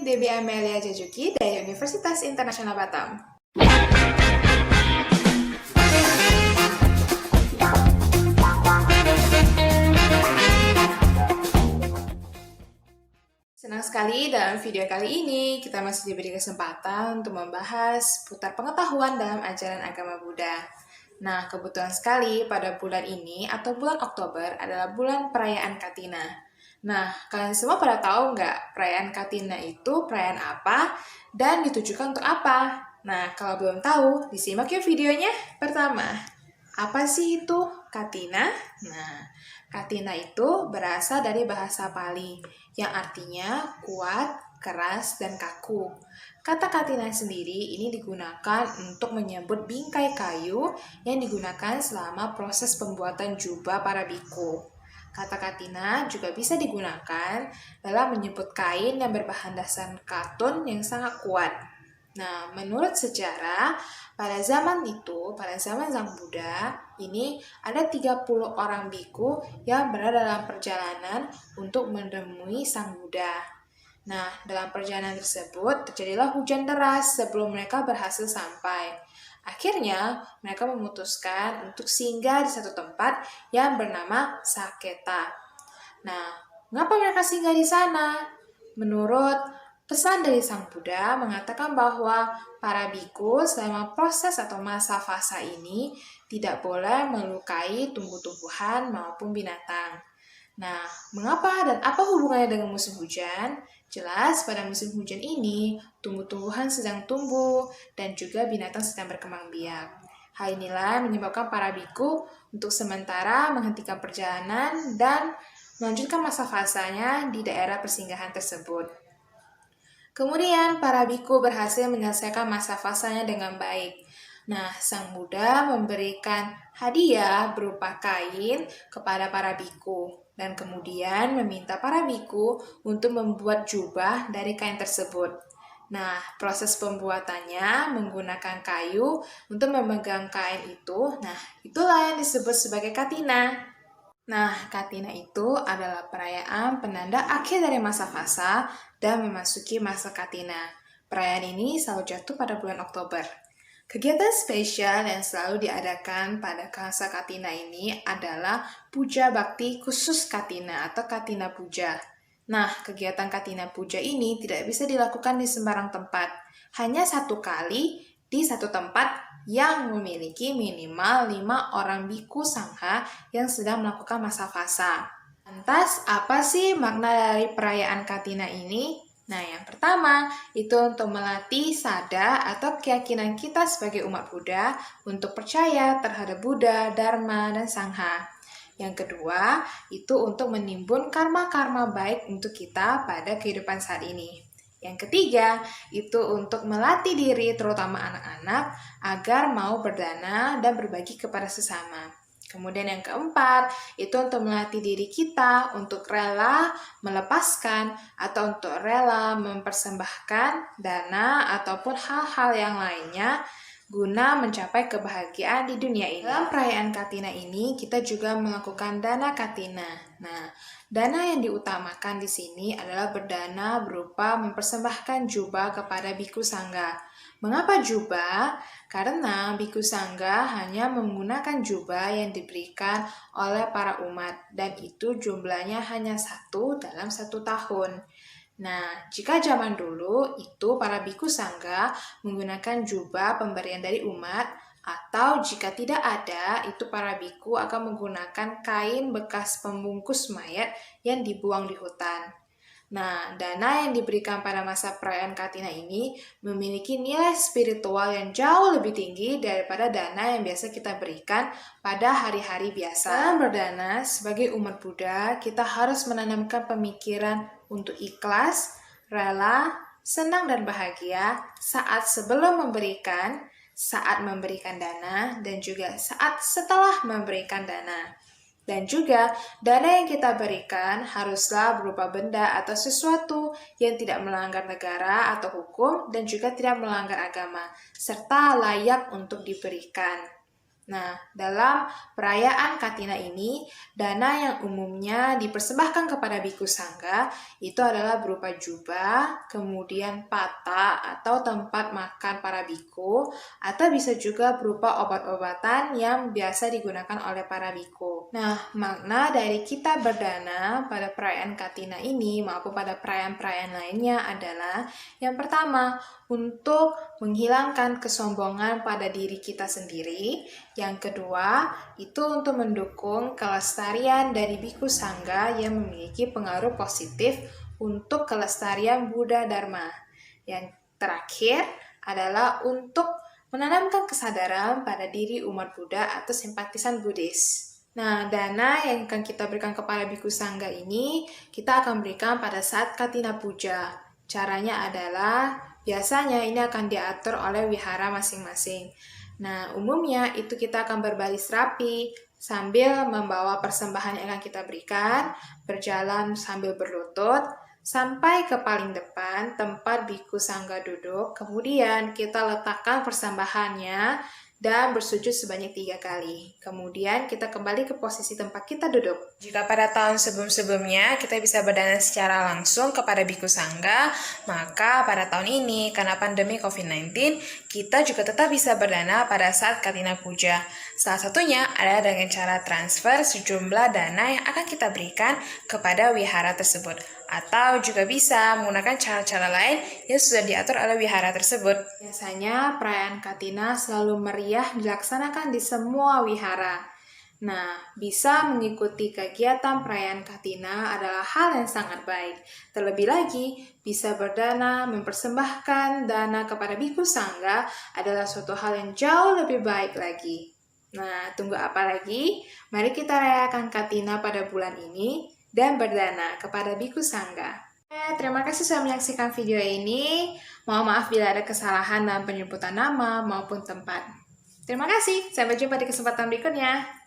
Debbie Amelia Jajuki dari Universitas Internasional Batam. Senang sekali dalam video kali ini kita masih diberi kesempatan untuk membahas putar pengetahuan dalam ajaran agama Buddha. Nah, kebetulan sekali pada bulan ini atau bulan Oktober adalah bulan perayaan Katina. Nah, kalian semua pada tahu nggak perayaan Katina itu perayaan apa dan ditujukan untuk apa? Nah, kalau belum tahu, disimak yuk videonya. Pertama, apa sih itu Katina? Nah, Katina itu berasal dari bahasa Pali yang artinya kuat, keras, dan kaku. Kata Katina sendiri ini digunakan untuk menyebut bingkai kayu yang digunakan selama proses pembuatan jubah para biku. Kata Katina juga bisa digunakan dalam menyebut kain yang berbahan dasar katun yang sangat kuat. Nah, menurut sejarah, pada zaman Sang Buddha, ini ada 30 orang biku yang berada dalam perjalanan untuk menemui Sang Buddha. Nah, dalam perjalanan tersebut terjadilah hujan deras sebelum mereka berhasil sampai. Akhirnya, mereka memutuskan untuk singgah di satu tempat yang bernama Saketa. Nah, mengapa mereka singgah di sana? Menurut pesan dari Sang Buddha mengatakan bahwa para biku selama proses atau masa fasa ini tidak boleh melukai tumbuh-tumbuhan maupun binatang. Nah, mengapa dan apa hubungannya dengan musim hujan? Jelas, pada musim hujan ini, tumbuh-tumbuhan sedang tumbuh dan juga binatang sedang berkembang biak. Hal inilah menyebabkan para biku untuk sementara menghentikan perjalanan dan melanjutkan masa fasanya di daerah persinggahan tersebut. Kemudian, para biku berhasil menyelesaikan masa fasanya dengan baik. Nah, Sang Buddha memberikan hadiah berupa kain kepada para biku dan kemudian meminta para biku untuk membuat jubah dari kain tersebut. Nah, proses pembuatannya menggunakan kayu untuk memegang kain itu. Nah, itulah yang disebut sebagai Katina. Nah, Katina itu adalah perayaan penanda akhir dari masa fasa dan memasuki masa Katina. Perayaan ini selalu jatuh pada bulan Oktober. Kegiatan spesial yang selalu diadakan pada masa Katina ini adalah puja bakti khusus Katina atau Katina Puja. Nah, kegiatan Katina Puja ini tidak bisa dilakukan di sembarang tempat. Hanya satu kali di satu tempat yang memiliki minimal 5 orang biku sangha yang sedang melakukan masa fasa. Lantas, apa sih makna dari perayaan Katina ini? Nah, yang pertama, itu untuk melatih sada atau keyakinan kita sebagai umat Buddha untuk percaya terhadap Buddha, Dharma, dan Sangha. Yang kedua, itu untuk menimbun karma-karma baik untuk kita pada kehidupan saat ini. Yang ketiga, itu untuk melatih diri, terutama anak-anak, agar mau berdana dan berbagi kepada sesama. Kemudian yang keempat, itu untuk melatih diri kita untuk rela melepaskan atau untuk rela mempersembahkan dana ataupun hal-hal yang lainnya guna mencapai kebahagiaan di dunia ini. Dalam perayaan Katina ini, kita juga melakukan dana Katina. Nah, dana yang diutamakan di sini adalah berdana berupa mempersembahkan jubah kepada biku sangga. Mengapa jubah? Karena biku sangga hanya menggunakan jubah yang diberikan oleh para umat dan itu jumlahnya hanya 1 dalam 1 tahun. Nah, jika zaman dulu itu para biku sangga menggunakan jubah pemberian dari umat atau jika tidak ada, itu para biku akan menggunakan kain bekas pembungkus mayat yang dibuang di hutan. Nah, dana yang diberikan pada masa perayaan Katina ini memiliki nilai spiritual yang jauh lebih tinggi daripada dana yang biasa kita berikan pada hari-hari biasa. Dalam berdana, sebagai umat Buddha, kita harus menanamkan pemikiran untuk ikhlas, rela, senang dan bahagia saat sebelum memberikan, saat memberikan dana, dan juga saat setelah memberikan dana. Dan juga, dana yang kita berikan haruslah berupa benda atau sesuatu yang tidak melanggar negara atau hukum dan juga tidak melanggar agama, serta layak untuk diberikan. Nah, dalam perayaan Katina ini, dana yang umumnya dipersembahkan kepada Biku Sangga itu adalah berupa jubah, kemudian pata atau tempat makan para biku, atau bisa juga berupa obat-obatan yang biasa digunakan oleh para biku. Nah, makna dari kita berdana pada perayaan Katina ini maupun pada perayaan-perayaan lainnya adalah yang pertama, untuk menghilangkan kesombongan pada diri kita sendiri. Yang kedua, itu untuk mendukung kelestarian dari Biku Sangga yang memiliki pengaruh positif untuk kelestarian Buddha Dharma. Yang terakhir adalah untuk menanamkan kesadaran pada diri umat Buddha atau simpatisan Buddhis. Nah, dana yang akan kita berikan kepada Biku Sangga ini, kita akan berikan pada saat Katina Puja. Caranya adalah, biasanya ini akan diatur oleh wihara masing-masing. Nah, umumnya itu kita akan berbaris rapi, sambil membawa persembahan yang akan kita berikan, berjalan sambil berlutut, sampai ke paling depan tempat Biku Sangga duduk, kemudian kita letakkan persembahannya dan bersujud sebanyak 3 kali. Kemudian kita kembali ke posisi tempat kita duduk. Jika pada tahun sebelum-sebelumnya kita bisa berdana secara langsung kepada Biku Sangga, maka pada tahun ini karena pandemi COVID-19, kita juga tetap bisa berdana pada saat Katina Puja. Salah satunya adalah dengan cara transfer sejumlah dana yang akan kita berikan kepada wihara tersebut. Atau juga bisa menggunakan cara-cara lain yang sudah diatur oleh wihara tersebut. Biasanya perayaan Katina selalu meriah dilaksanakan di semua wihara. Nah, bisa mengikuti kegiatan perayaan Katina adalah hal yang sangat baik. Terlebih lagi, bisa berdana mempersembahkan dana kepada Biku Sangga adalah suatu hal yang jauh lebih baik lagi. Nah, tunggu apa lagi? Mari kita rayakan Katina pada bulan ini dan berdana kepada Biku Sangga. Terima kasih sudah menyaksikan video ini. Mohon maaf bila ada kesalahan dalam penyebutan nama maupun tempat. Terima kasih, sampai jumpa di kesempatan berikutnya.